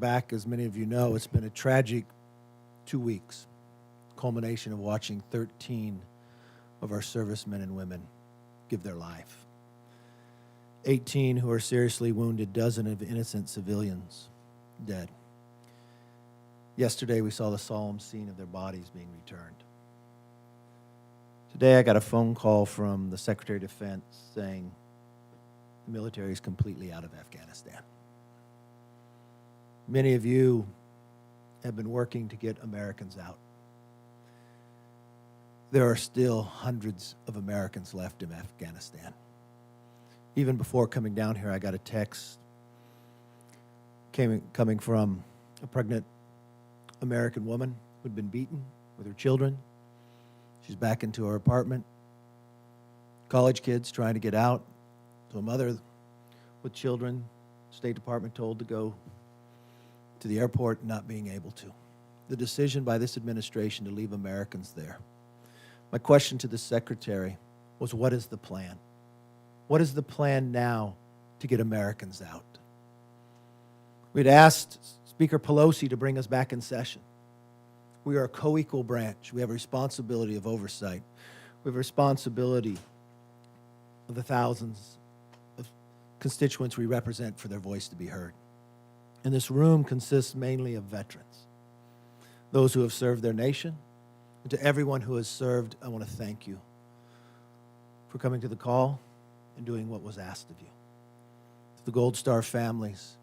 Back, as many of you know, it's been a tragic 2 weeks, culmination of watching 13 of our servicemen and women give their life. 18 who are seriously wounded, dozens of innocent civilians dead. Yesterday, we saw the solemn scene of their bodies being returned. Today, I got a phone call from the Secretary of Defense saying the military is completely out of Afghanistan. Many of you have been working to get Americans out. There are still hundreds of Americans left in Afghanistan. Even before coming down here, I got a text coming from a pregnant American woman who'd been beaten with her children. She's back into her apartment. College kids trying to get out. To a mother with children, State Department told to go to the airport, not being able to. The decision by this administration to leave Americans there. My question to the Secretary was, what is the plan? What is the plan now to get Americans out? We'd asked Speaker Pelosi to bring us back in session. We are a co-equal branch. We have a responsibility of oversight. We have a responsibility of the thousands of constituents we represent for their voice to be heard. And this room consists mainly of veterans, those who have served their nation. And to everyone who has served, I want to thank you for coming to the call and doing what was asked of you. To the Gold Star families,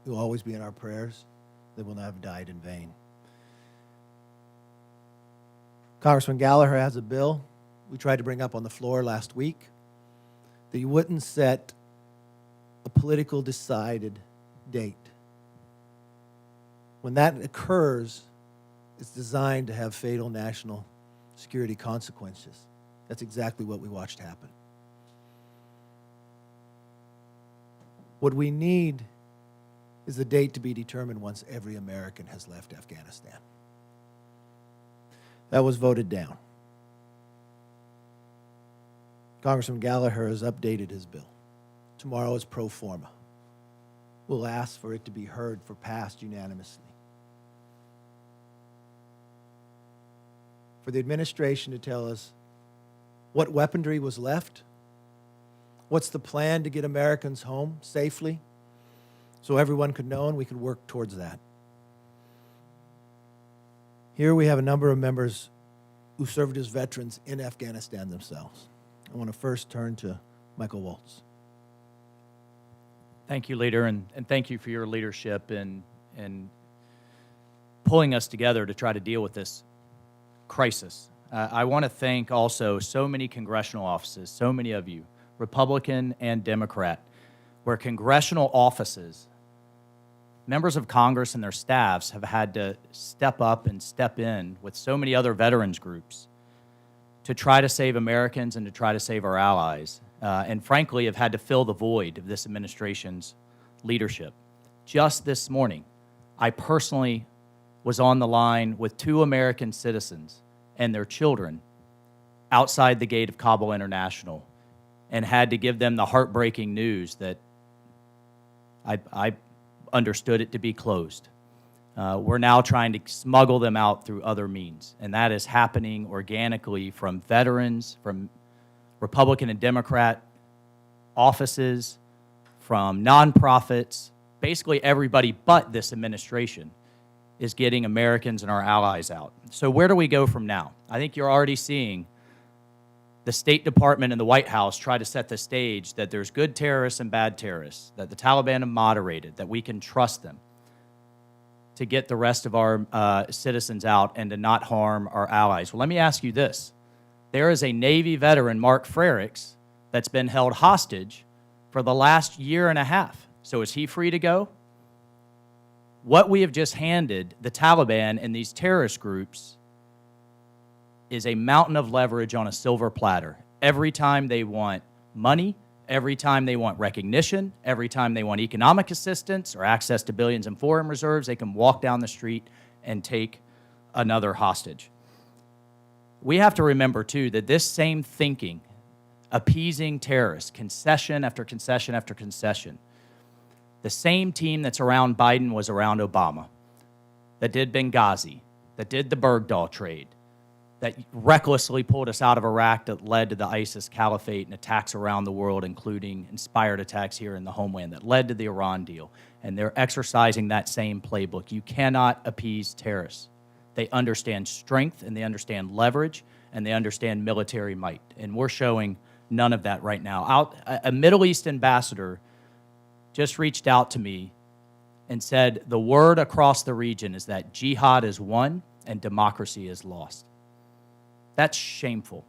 who will always be in our prayers, they will not have died in vain. Congressman Gallagher has a bill we tried to bring up on the floor last week that you wouldn't set a political decided date. When that occurs, it's designed to have fatal national security consequences. That's exactly what we watched happen. What we need is a date to be determined once every American has left Afghanistan. That was voted down. Congressman Gallagher has updated his bill. Tomorrow is pro forma. We'll ask for it to be heard for passed unanimously. For the administration to tell us what weaponry was left, what's the plan to get Americans home safely, so everyone could know and we could work towards that. Here we have a number of members who served as veterans in Afghanistan themselves. I want to first turn to Michael Waltz. Thank you, Leader, and thank you for your leadership in pulling us together to try to deal with this crisis. I want to thank also so many congressional offices, so many of you, Republican and Democrat, where congressional offices, members of Congress and their staffs have had to step up and step in with so many other veterans groups to try to save Americans and to try to save our allies. And frankly, have had to fill the void of this administration's leadership. Just this morning, I personally was on the line with 2 American citizens and their children outside the gate of Kabul International and had to give them the heartbreaking news that I understood it to be closed. We're now trying to smuggle them out through other means, and that is happening organically from veterans, from Republican and Democrat offices, from nonprofits. Basically everybody but this administration is getting Americans and our allies out. So where do we go from now? I think you're already seeing the State Department and the White House try to set the stage that there's good terrorists and bad terrorists, that the Taliban have moderated, that we can trust them to get the rest of our citizens out and to not harm our allies. Well, let me ask you this. There is a Navy veteran, Mark Frericks, that's been held hostage for the last year and a half. So is he free to go? What we have just handed the Taliban and these terrorist groups is a mountain of leverage on a silver platter. Every time they want money, every time they want recognition, every time they want economic assistance or access to billions in foreign reserves, they can walk down the street and take another hostage. We have to remember, too, that this same thinking, appeasing terrorists, concession after concession after concession, The same team that's around Biden was around Obama, that did Benghazi, that did the Bergdahl trade, that recklessly pulled us out of Iraq, that led to the ISIS caliphate and attacks around the world, including inspired attacks here in the homeland, that led to the Iran deal. And they're exercising that same playbook. You cannot appease terrorists. They understand strength, and they understand leverage, and they understand military might. And we're showing none of that right now. A Middle East ambassador just reached out to me and said the word across the region is that jihad is won and democracy is lost. That's shameful.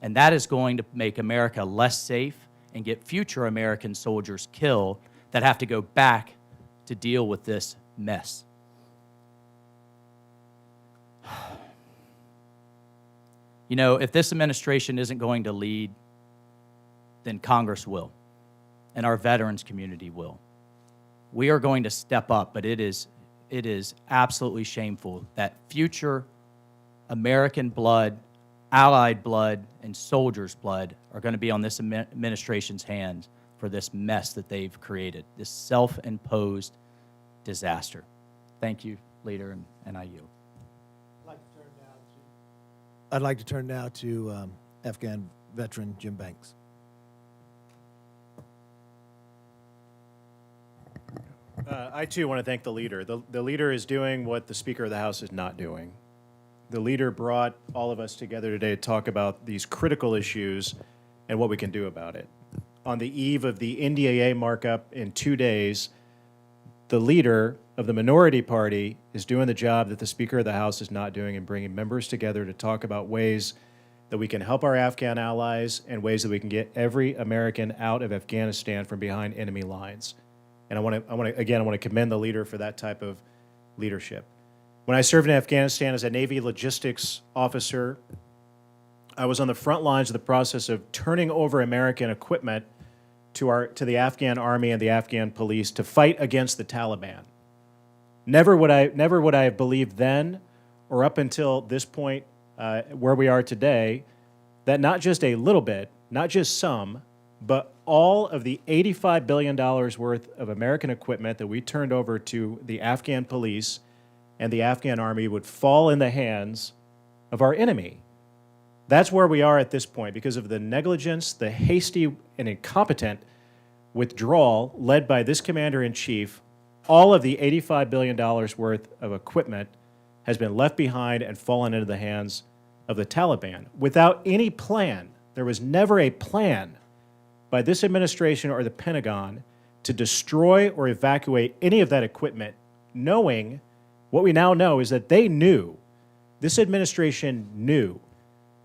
And that is going to make America less safe and get future American soldiers killed that have to go back to deal with this mess. You know, if this administration isn't going to lead, then Congress will, and our veterans community will. We are going to step up, but it is absolutely shameful that future American blood, allied blood, and soldiers' blood are going to be on this administration's hands for this mess that they've created, this self-imposed disaster. Thank you, Leader, and I yield. I'd like to turn now to Afghan veteran Jim Banks. I, too, want to thank the leader. The leader is doing what the Speaker of the House is not doing. The leader brought all of us together today to talk about these critical issues and what we can do about it. On the eve of the NDAA markup in 2 days, the leader of the minority party is doing the job that the Speaker of the House is not doing and bringing members together to talk about ways that we can help our Afghan allies and ways that we can get every American out of Afghanistan from behind enemy lines. And I want to commend the leader for that type of leadership. When I served in Afghanistan as a Navy logistics officer, I was on the front lines of the process of turning over American equipment to the Afghan army and the Afghan police to fight against the Taliban. Never would I have believed then, or up until this point where we are today, that not just a little bit, not just some, but all of the $85 billion worth of American equipment that we turned over to the Afghan police and the Afghan army would fall in the hands of our enemy. That's where we are at this point because of the negligence, the hasty and incompetent withdrawal led by this commander-in-chief. All of the $85 billion worth of equipment has been left behind and fallen into the hands of the Taliban without any plan. There was never a plan by this administration or the Pentagon to destroy or evacuate any of that equipment, knowing what we now know is that they knew, this administration knew,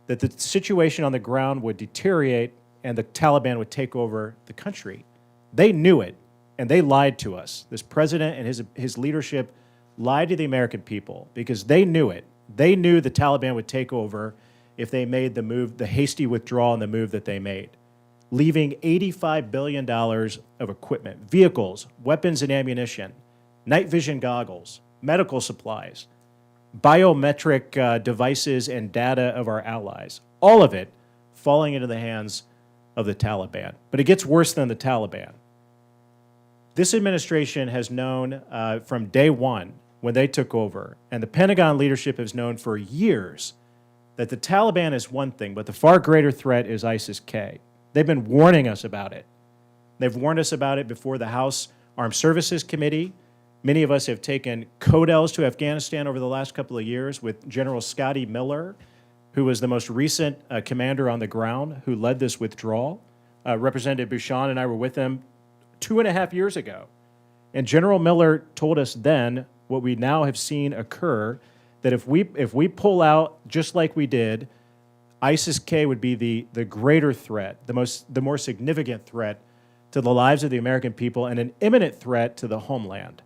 that the situation on the ground would deteriorate and the Taliban would take over the country. They knew it, and they lied to us. This president and his leadership lied to the American people because they knew it. They knew the Taliban would take over if they made the move, the hasty withdrawal and the move that they made, leaving $85 billion of equipment, vehicles, weapons and ammunition, night vision goggles, medical supplies, biometric devices and data of our allies, all of it falling into the hands of the Taliban. But it gets worse than the Taliban. This administration has known from day one when they took over, and the Pentagon leadership has known for years that the Taliban is one thing, but the far greater threat is ISIS-K. They've been warning us about it. They've warned us about it before the House Armed Services Committee. Many of us have taken CODELs to Afghanistan over the last couple of years with General Scotty Miller, who was the most recent commander on the ground who led this withdrawal. Representative Bouchon and I were with him 2.5 years ago. And General Miller told us then what we now have seen occur, that if we pull out just like we did, ISIS-K would be the greater threat, the more significant threat to the lives of the American people and an imminent threat to the homeland.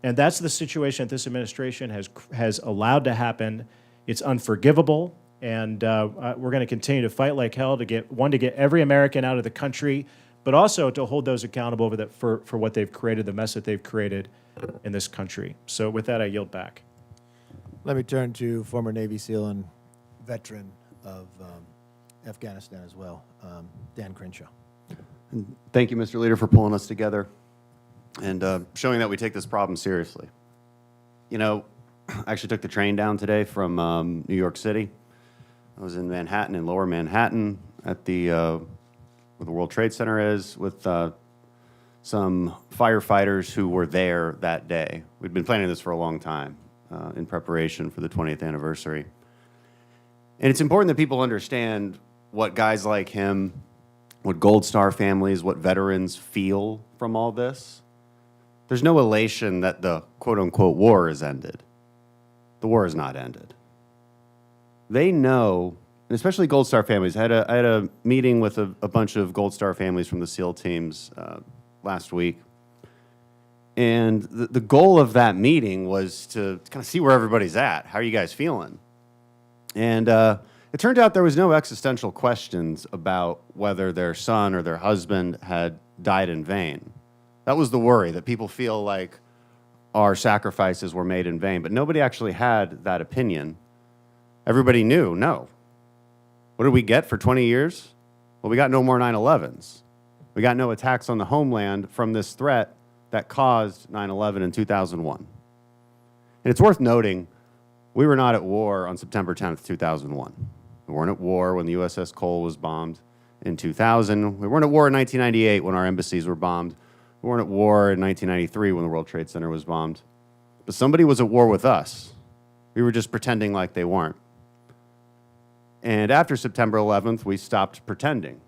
And that's the situation that this administration has allowed to happen. It's unforgivable, and we're going to continue to fight like hell to get every American out of the country, but also to hold those accountable for what they've created, the mess that they've created in this country. So with that, I yield back. Let me turn to former Navy SEAL and veteran of Afghanistan as well, Dan Crenshaw. And thank you, Mr. Leader, for pulling us together. and showing that we take this problem seriously. You know, I actually took the train down today from New York City. I was in Manhattan, in Lower Manhattan, at the where the World Trade Center is, with some firefighters who were there that day. We'd been planning this for a long time in preparation for the 20th anniversary. And it's important that people understand what guys like him, what Gold Star families, what veterans feel from all this. There's no elation that the quote-unquote war has ended. The war has not ended. They know, and especially Gold Star families. I had a meeting with a bunch of Gold Star families from the SEAL teams last week. And the goal of that meeting was to kind of see where everybody's at. How are you guys feeling? And it turned out there was no existential questions about whether their son or their husband had died in vain. That was the worry, that people feel like our sacrifices were made in vain. But nobody actually had that opinion. Everybody knew, no. What did we get for 20 years? Well, we got no more 9/11s. We got no attacks on the homeland from this threat that caused 9/11 in 2001. And it's worth noting, we were not at war on September 10th, 2001. We weren't at war when the USS Cole was bombed in 2000. We weren't at war in 1998 when our embassies were bombed. We weren't at war in 1993 when the World Trade Center was bombed. But somebody was at war with us. We were just pretending like they weren't. And after September 11th, we stopped pretending.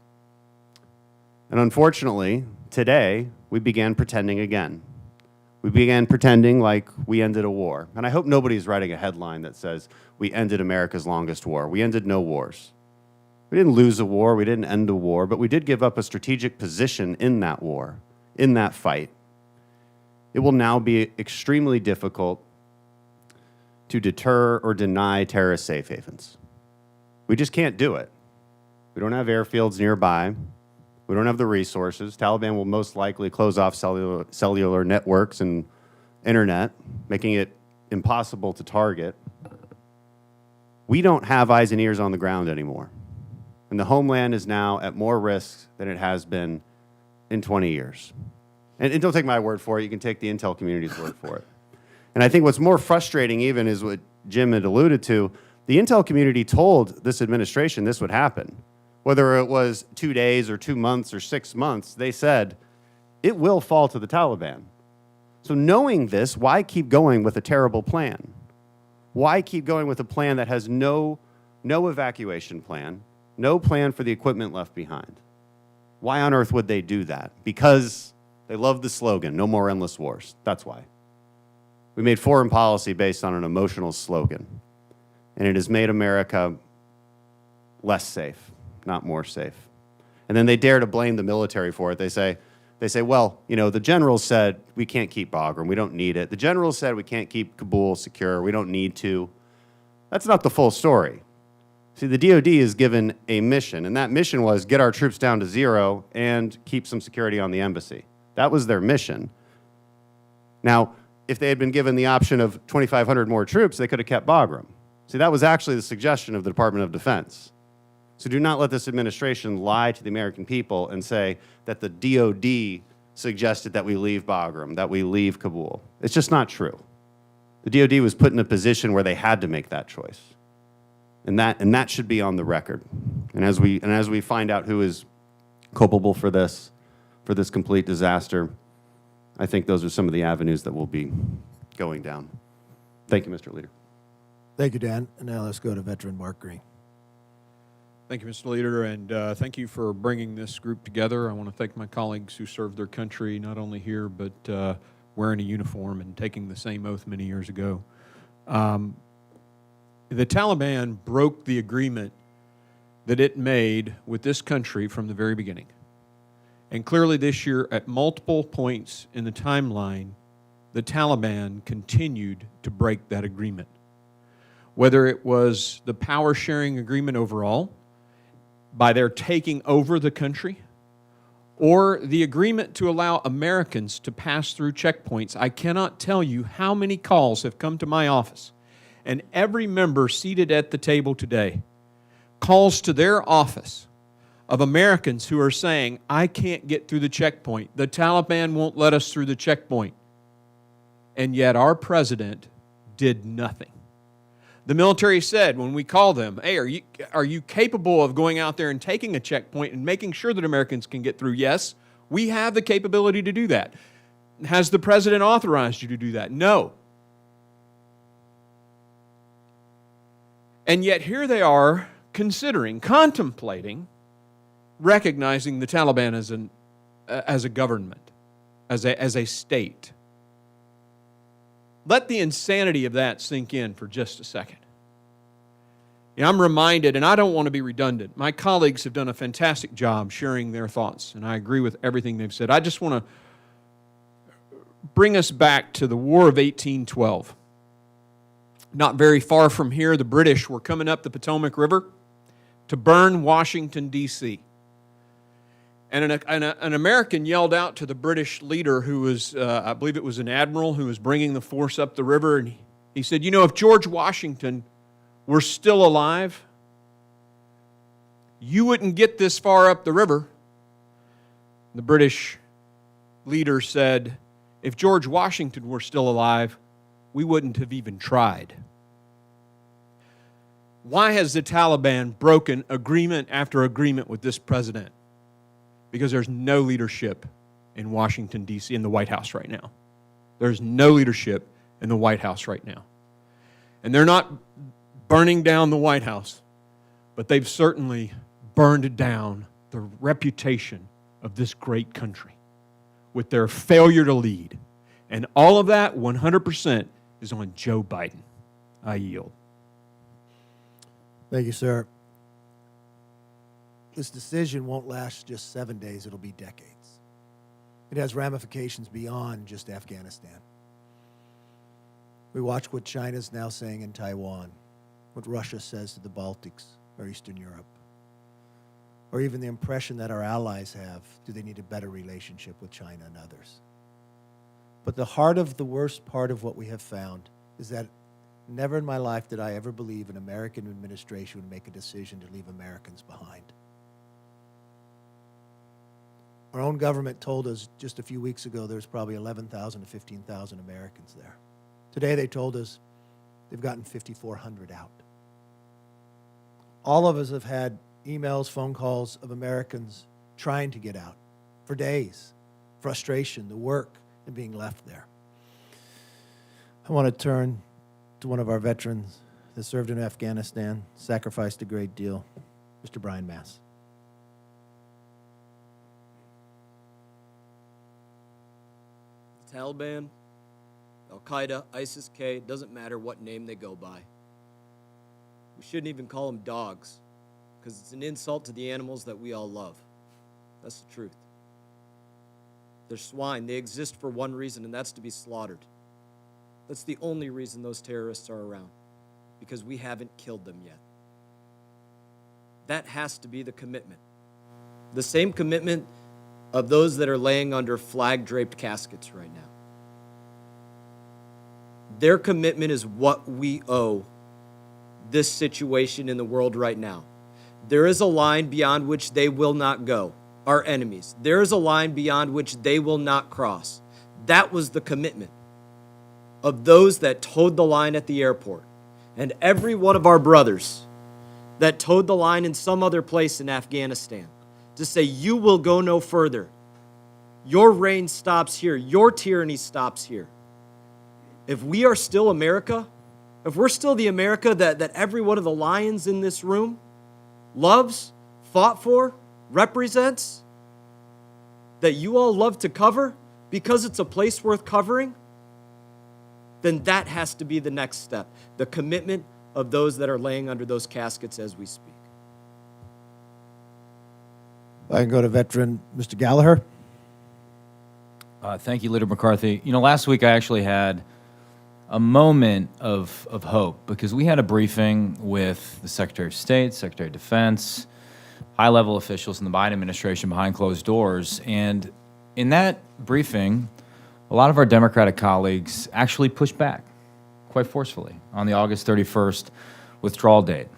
And unfortunately, today, we began pretending again. We began pretending like we ended a war. And I hope nobody's writing a headline that says, we ended America's longest war. We ended no wars. We didn't lose a war, we didn't end a war, but we did give up a strategic position in that war, in that fight. It will now be extremely difficult to deter or deny terrorist safe havens. We just can't do it. We don't have airfields nearby. We don't have the resources. Taliban will most likely close off cellular networks and internet, making it impossible to target. We don't have eyes and ears on the ground anymore. And the homeland is now at more risk than it has been in 20 years. And don't take my word for it. You can take the intel community's word for it. And I think what's more frustrating even is what Jim had alluded to. The intel community told this administration this would happen. Whether it was 2 days or 2 months or 6 months, they said, it will fall to the Taliban. So knowing this, why keep going with a terrible plan? Why keep going with a plan that has no evacuation plan, no plan for the equipment left behind? Why on earth would they do that? Because they love the slogan, no more endless wars. That's why. We made foreign policy based on an emotional slogan, and it has made America less safe, not more safe. And then they dare to blame the military for it. They say, well, you know, the generals said we can't keep Bagram, we don't need it. The generals said we can't keep Kabul secure, we don't need to. That's not the full story. See, the DOD is given a mission, and that mission was get our troops down to 0 and keep some security on the embassy. That was their mission. Now, if they had been given the option of 2,500 more troops, they could have kept Bagram. See, that was actually the suggestion of the Department of Defense. So do not let this administration lie to the American people and say that the DOD suggested that we leave Bagram, that we leave Kabul. It's just not true. The DOD was put in a position where they had to make that choice. And that should be on the record. And as we find out who is culpable for this complete disaster, I think those are some of the avenues that we'll be going down. Thank you, Mr. Leader. Thank you, Dan. And now let's go to veteran Mark Green. Thank you, Mr. Leader, and thank you for bringing this group together. I want to thank my colleagues who served their country, not only here, but wearing a uniform and taking the same oath many years ago. The Taliban broke the agreement that it made with this country from the very beginning. And clearly this year, at multiple points in the timeline, the Taliban continued to break that agreement. Whether it was the power-sharing agreement overall, by their taking over the country, or the agreement to allow Americans to pass through checkpoints. I cannot tell you how many calls have come to my office, and every member seated at the table today calls to their office of Americans who are saying, I can't get through the checkpoint. The Taliban won't let us through the checkpoint. And yet our president did nothing. The military said when we called them, hey, are you capable of going out there and taking a checkpoint and making sure that Americans can get through? Yes, we have the capability to do that. Has the president authorized you to do that? No. And yet here they are contemplating, recognizing the Taliban as a government, as a state. Let the insanity of that sink in for just a second. You know, I'm reminded, and I don't want to be redundant, my colleagues have done a fantastic job sharing their thoughts, and I agree with everything they've said. I just want to bring us back to the War of 1812. Not very far from here, the British were coming up the Potomac River to burn Washington, D.C. And an American yelled out to the British leader who was, I believe it was an admiral who was bringing the force up the river, and he said, you know, if George Washington were still alive, you wouldn't get this far up the river. The British leader said, if George Washington were still alive, we wouldn't have even tried. Why has the Taliban broken agreement after agreement with this president? Because there's no leadership in Washington, D.C., in the White House right now. There's no leadership in the White House right now. And they're not burning down the White House, but they've certainly burned down the reputation of this great country with their failure to lead. And all of that, 100%, is on Joe Biden. I yield. Thank you, sir. This decision won't last just 7 days, it'll be decades. It has ramifications beyond just Afghanistan. We watch what China's now saying in Taiwan, what Russia says to the Baltics or Eastern Europe, or even the impression that our allies have, do they need a better relationship with China and others? But the heart of the worst part of what we have found is that never in my life did I ever believe an American administration would make a decision to leave Americans behind. Our own government told us just a few weeks ago there's probably 11,000 to 15,000 Americans there. Today they told us they've gotten 5,400 out. All of us have had emails, phone calls of Americans trying to get out for days. Frustration, the work, and being left there. I want to turn to one of our veterans that served in Afghanistan, sacrificed a great deal, Mr. Brian Mass. The Taliban, Al-Qaeda, ISIS-K, it doesn't matter what name they go by. We shouldn't even call them dogs, because it's an insult to the animals that we all love. That's the truth. They're swine. They exist for one reason, and that's to be slaughtered. That's the only reason those terrorists are around, because we haven't killed them yet. That has to be the commitment. The same commitment of those that are laying under flag-draped caskets right now. Their commitment is what we owe this situation in the world right now. There is a line beyond which they will not go, our enemies. There is a line beyond which they will not cross. That was the commitment of those that towed the line at the airport. And every one of our brothers that towed the line in some other place in Afghanistan to say, you will go no further. Your reign stops here. Your tyranny stops here. If we are still America, if we're still the America that every one of the lions in this room loves, fought for, represents, that you all love to cover because it's a place worth covering, then that has to be the next step, the commitment of those that are laying under those caskets as we speak. I can go to veteran Mr. Gallagher. Thank you, Leader McCarthy. You know, last week I actually had a moment of hope because we had a briefing with the Secretary of State, Secretary of Defense, high-level officials in the Biden administration behind closed doors. And in that briefing, a lot of our Democratic colleagues actually pushed back quite forcefully on the August 31st withdrawal date,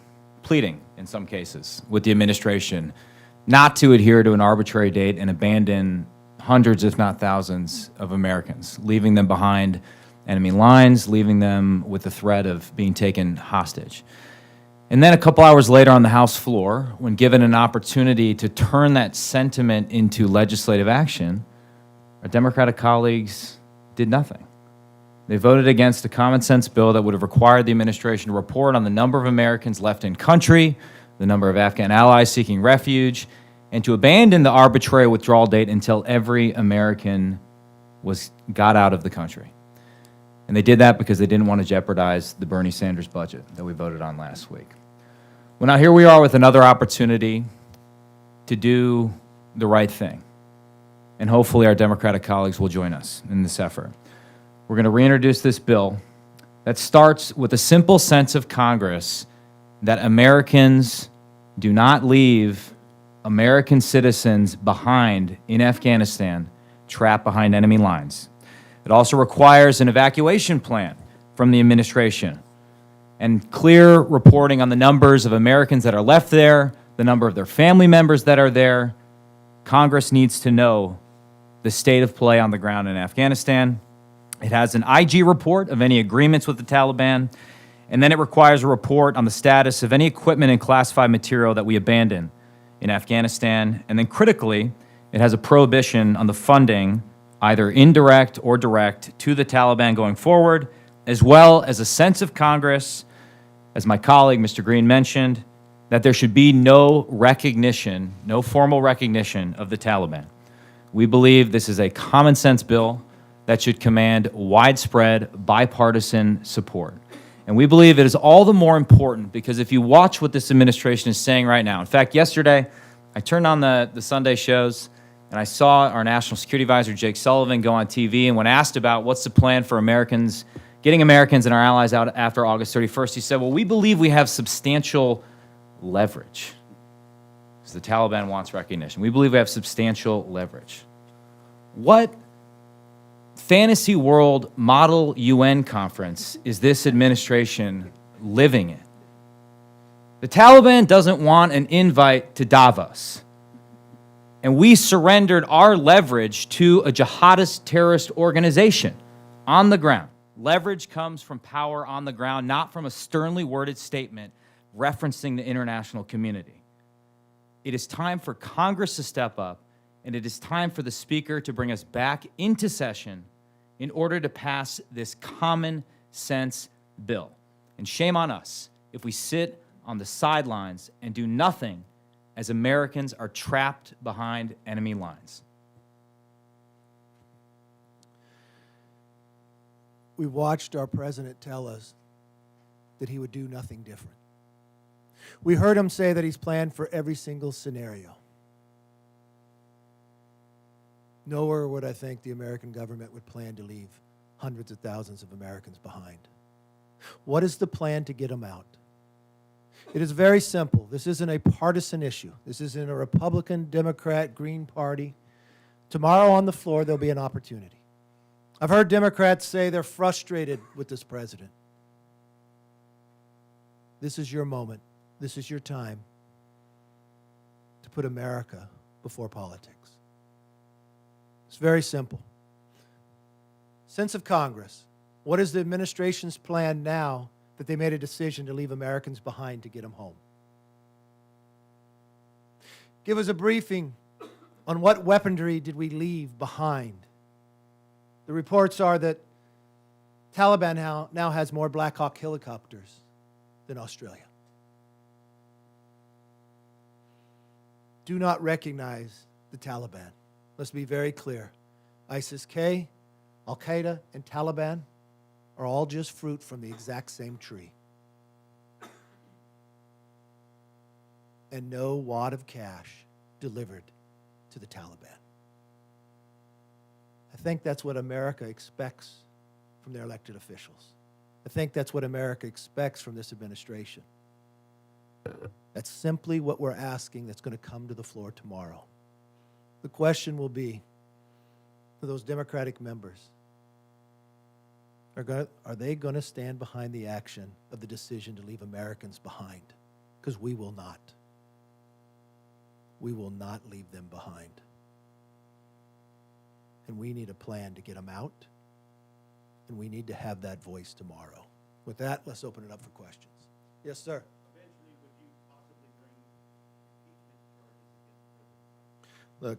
pleading in some cases with the administration not to adhere to an arbitrary date and abandon hundreds, if not thousands, of Americans, leaving them behind enemy lines, leaving them with the threat of being taken hostage. And then a couple hours later on the House floor, when given an opportunity to turn that sentiment into legislative action, our Democratic colleagues did nothing. They voted against a common sense bill that would have required the administration to report on the number of Americans left in country, the number of Afghan allies seeking refuge, and to abandon the arbitrary withdrawal date until every American got out of the country. And they did that because they didn't want to jeopardize the Bernie Sanders budget that we voted on last week. Well, now here we are with another opportunity to do the right thing. And hopefully our Democratic colleagues will join us in this effort. We're going to reintroduce this bill that starts with a simple sense of Congress that Americans do not leave American citizens behind in Afghanistan, trapped behind enemy lines. It also requires an evacuation plan from the administration and clear reporting on the numbers of Americans that are left there, the number of their family members that are there. Congress needs to know the state of play on the ground in Afghanistan. It has an IG report of any agreements with the Taliban, and then it requires a report on the status of any equipment and classified material that we abandon in Afghanistan. And then critically, it has a prohibition on the funding, either indirect or direct, to the Taliban going forward, as well as a sense of Congress, as my colleague, Mr. Green, mentioned, that there should be no recognition, no formal recognition of the Taliban. We believe this is a common sense bill that should command widespread bipartisan support. And we believe it is all the more important because if you watch what this administration is saying right now, in fact, yesterday, I turned on the Sunday shows and I saw our National Security Advisor, Jake Sullivan, go on TV, and when asked about what's the plan for Americans, getting Americans and our allies out after August 31st, he said, well, we believe we have substantial leverage. Because the Taliban wants recognition. We believe we have substantial leverage. What fantasy world model UN conference is this administration living in? The Taliban doesn't want an invite to Davos. And we surrendered our leverage to a jihadist terrorist organization on the ground. Leverage comes from power on the ground, not from a sternly worded statement referencing the international community. It is time for Congress to step up, and it is time for the Speaker to bring us back into session in order to pass this common sense bill. And shame on us if we sit on the sidelines and do nothing as Americans are trapped behind enemy lines. We watched our president tell us that he would do nothing different. We heard him say that he's planned for every single scenario. Nowhere would I think the American government would plan to leave hundreds of thousands of Americans behind. What is the plan to get them out? It is very simple. This isn't a partisan issue. This isn't a Republican, Democrat, Green Party. Tomorrow on the floor, there'll be an opportunity. I've heard Democrats say they're frustrated with this president. This is your moment. This is your time to put America before politics. It's very simple. Sense of Congress. What is the administration's plan now that they made a decision to leave Americans behind to get them home? Give us a briefing on what weaponry did we leave behind. The reports are that Taliban now has more Black Hawk helicopters than Australia. Do not recognize the Taliban. Let's be very clear. ISIS-K, Al-Qaeda, and Taliban are all just fruit from the exact same tree. And no wad of cash delivered to the Taliban. I think that's what America expects from their elected officials. I think that's what America expects from this administration. That's simply what we're asking that's going to come to the floor tomorrow. The question will be, for those Democratic members, are they going to stand behind the action of the decision to leave Americans behind? Because we will not. we will not leave them behind. And we need a plan to get them out, and we need to have that voice tomorrow. With that, let's open it up for questions. Yes, sir. Eventually, would you possibly bring impeachment charges against the president? Look,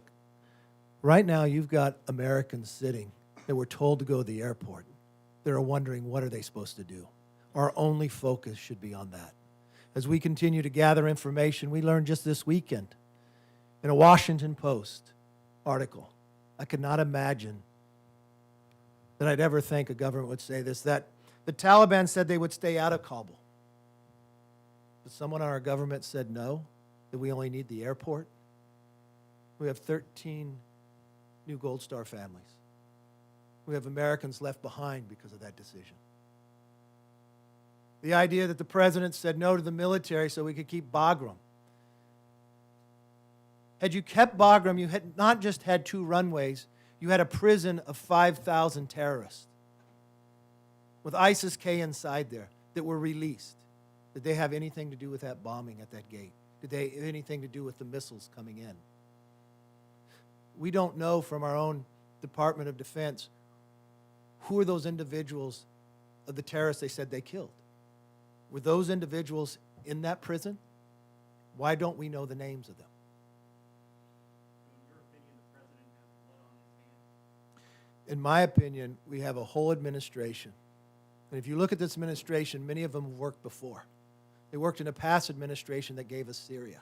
right now you've got Americans sitting that were told to go to the airport. They're wondering, what are they supposed to do? Our only focus should be on that. As we continue to gather information, we learned just this weekend in a Washington Post article, I could not imagine that I'd ever think a government would say this, that the Taliban said they would stay out of Kabul. But someone in our government said no, that we only need the airport. We have 13 new Gold Star families. We have Americans left behind because of that decision. The idea that the president said no to the military so we could keep Bagram. Had you kept Bagram, you had not just had 2 runways, you had a prison of 5,000 terrorists with ISIS-K inside there that were released. Did they have anything to do with that bombing at that gate? Did they have anything to do with the missiles coming in? We don't know from our own Department of Defense who are those individuals of the terrorists they said they killed. Were those individuals in that prison? Why don't we know the names of them? In my opinion, we have a whole administration. And if you look at this administration, many of them have worked before. They worked in a past administration that gave us Syria.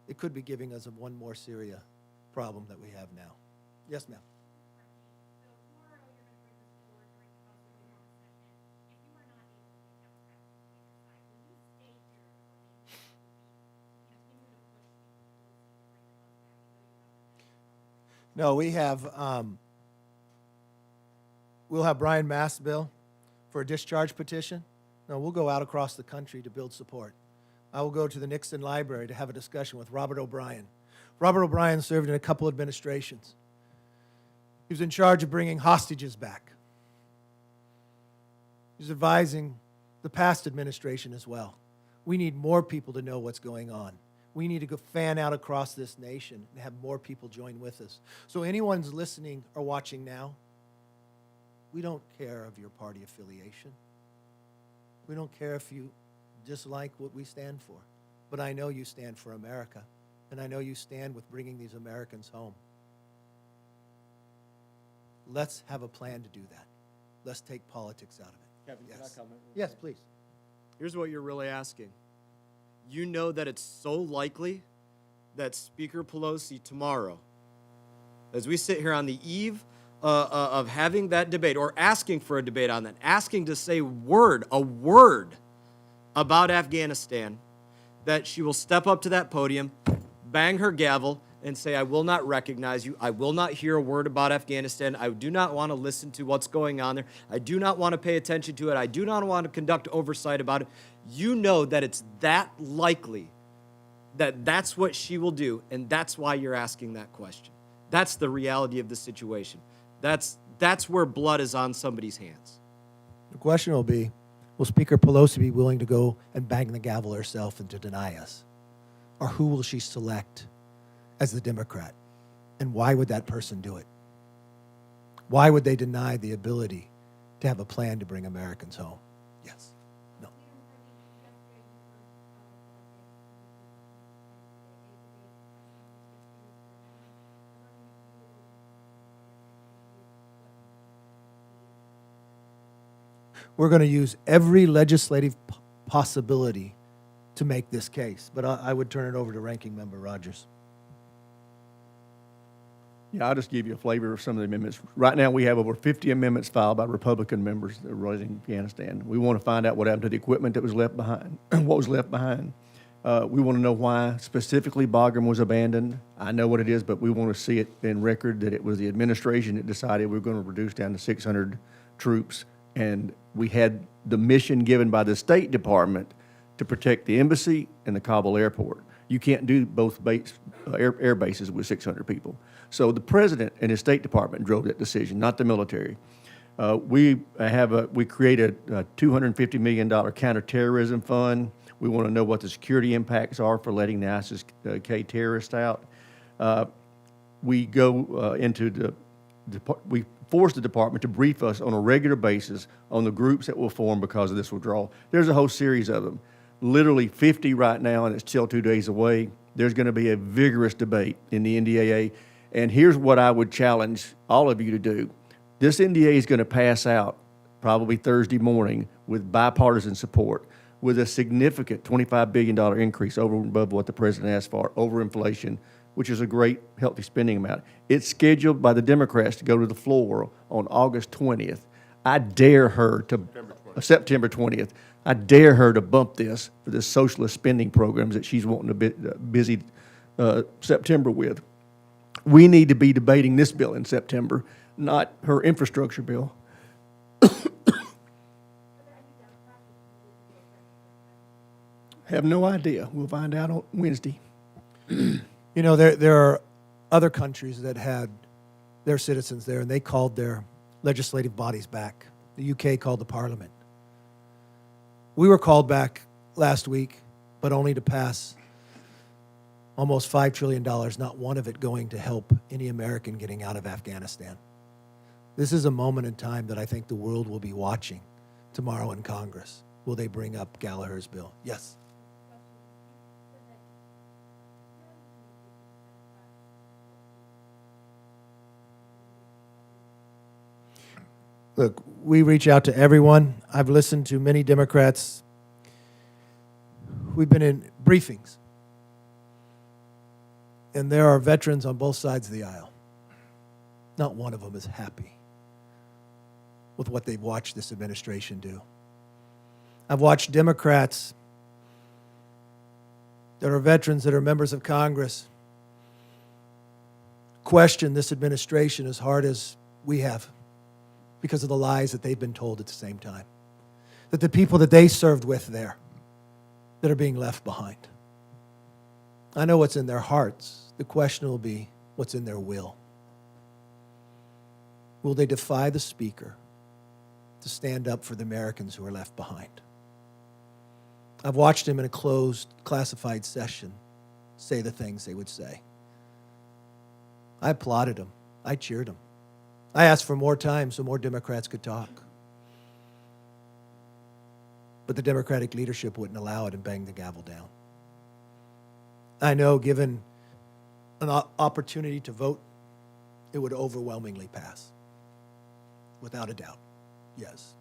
It could be giving us one more Syria problem that we have now. Yes, ma'am. No, we have, we'll have Brian Mast's bill for a discharge petition. No, we'll go out across the country to build support. I will go to the Nixon Library to have a discussion with Robert O'Brien. Robert O'Brien served in a couple administrations. He was in charge of bringing hostages back. He was advising the past administration as well. We need more people to know what's going on. We need to go fan out across this nation and have more people join with us. So anyone's listening or watching now, we don't care of your party affiliation. We don't care if you dislike what we stand for. But I know you stand for America, and I know you stand with bringing these Americans home. Let's have a plan to do that. Let's take politics out of it. Kevin, Yes. can I comment? Yes, please. Here's what you're really asking. You know that it's so likely that Speaker Pelosi tomorrow, as we sit here on the eve of having that debate, or asking for a debate on that, asking to say a word about Afghanistan, that she will step up to that podium, bang her gavel, and say, I will not recognize you. I will not hear a word about Afghanistan. I do not want to listen to what's going on there. I do not want to pay attention to it. I do not want to conduct oversight about it. You know that it's that likely that that's what she will do, and that's why you're asking that question. That's the reality of the situation. That's where blood is on somebody's hands. The question will be, will Speaker Pelosi be willing to go and bang the gavel herself and to deny us? Or who will she select as the Democrat? And why would that person do it? Why would they deny the ability to have a plan to bring Americans home? Yes. No. We're going to use every legislative possibility to make this case. But I would turn it over to Ranking Member Rogers. Yeah, I'll just give you a flavor of some of the amendments. Right now, we have over 50 amendments filed by Republican members that are raising Afghanistan. We want to find out what happened to the equipment that was left behind, what was left behind. We want to know why specifically Bagram was abandoned. I know what it is, but we want to see it in record that it was the administration that decided we were going to reduce down to 600 troops. And we had the mission given by the State Department to protect the embassy and the Kabul airport. You can't do both air bases with 600 people. So the president and his State Department drove that decision, not the military. We created a $250 million counterterrorism fund. We want to know what the security impacts are for letting the ISIS-K terrorists out. We go we force the department to brief us on a regular basis on the groups that will form because of this withdrawal. There's a whole series of them. Literally 50 right now, and it's still 2 days away. There's going to be a vigorous debate in the NDAA. And here's what I would challenge all of you to do. This NDA is going to pass out probably Thursday morning with bipartisan support, with a significant $25 billion increase over and above what the president asked for, over inflation, which is a great, healthy spending amount. It's scheduled by the Democrats to go to the floor on August 20th. I dare her to, September 20th, I dare her to bump this for the socialist spending programs that she's wanting to be busy September with. We need to be debating this bill in September, not her infrastructure bill. Have no idea. We'll find out on Wednesday. You know, there are other countries that had their citizens there, and they called their legislative bodies back. The UK called the parliament. We were called back last week, but only to pass almost $5 trillion, not one of it going to help any American getting out of Afghanistan. This is a moment in time that I think the world will be watching tomorrow in Congress. Will they bring up Gallagher's bill? Yes. Look, we reach out to everyone. I've listened to many Democrats. We've been in briefings. And there are veterans on both sides of the aisle. Not one of them is happy with what they've watched this administration do. I've watched Democrats that are veterans, that are members of Congress, question this administration as hard as we have, because of the lies that they've been told at the same time. That the people that they served with there, that are being left behind. I know what's in their hearts. The question will be, what's in their will? Will they defy the Speaker to stand up for the Americans who are left behind? I've watched him in a closed, classified session say the things they would say. I applauded him. I cheered him. I asked for more time so more Democrats could talk. But the Democratic leadership wouldn't allow it and banged the gavel down. I know, given an opportunity to vote, it would overwhelmingly pass. Without a doubt, yes.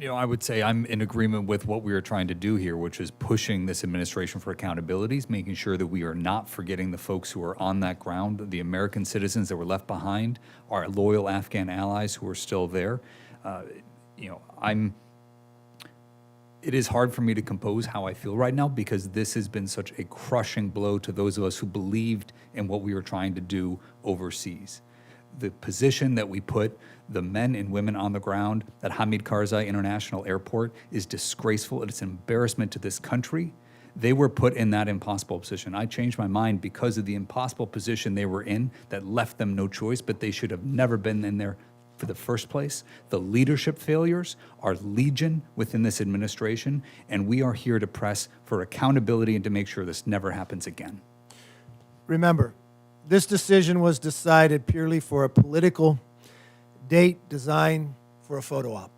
You know, I would say I'm in agreement with what we are trying to do here, which is pushing this administration for accountabilities, making sure that we are not forgetting the folks who are on that ground, the American citizens that were left behind, our loyal Afghan allies who are still there. It is hard for me to compose how I feel right now because this has been such a crushing blow to those of us who believed in what we were trying to do overseas. The position that we put the men and women on the ground at Hamid Karzai International Airport is disgraceful. It's an embarrassment to this country. They were put in that impossible position. I changed my mind because of the impossible position they were in that left them no choice, but they should have never been in there for the first place. The leadership failures are legion within this administration, and we are here to press for accountability and to make sure this never happens again. Remember, this decision was decided purely for a political date designed for a photo op.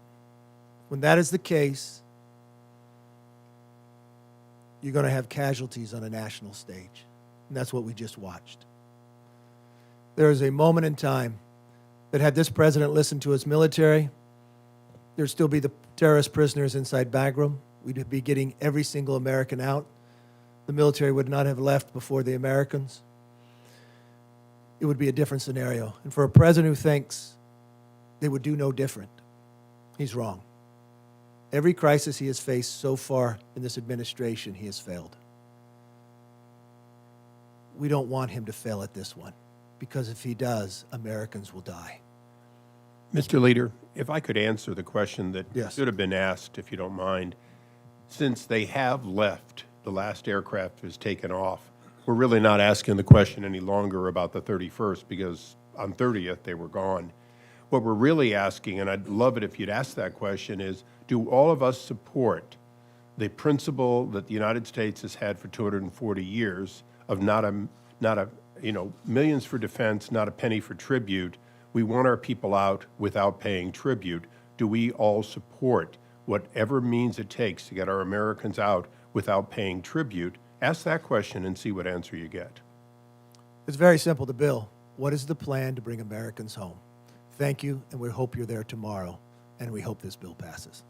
When that is the case, you're going to have casualties on a national stage. And that's what we just watched. There is a moment in time that had this president listened to his military, there'd still be the terrorist prisoners inside Bagram. We'd be getting every single American out. The military would not have left before the Americans. It would be a different scenario. And for a president who thinks they would do no different, he's wrong. Every crisis he has faced so far in this administration, he has failed. We don't want him to fail at this one, because if he does, Americans will die. Mr. Leader, if I could answer the question that Yes. should have been asked, if you don't mind. Since they have left, the last aircraft has taken off, we're really not asking the question any longer about the 31st because on 30th they were gone. What we're really asking, and I'd love it if you'd ask that question, is do all of us support the principle that the United States has had for 240 years of not a millions for defense, not a penny for tribute. We want our people out without paying tribute. Do we all support whatever means it takes to get our Americans out without paying tribute? Ask that question and see what answer you get. It's very simple. The bill. What is the plan to bring Americans home? Thank you, and we hope you're there tomorrow, and we hope this bill passes.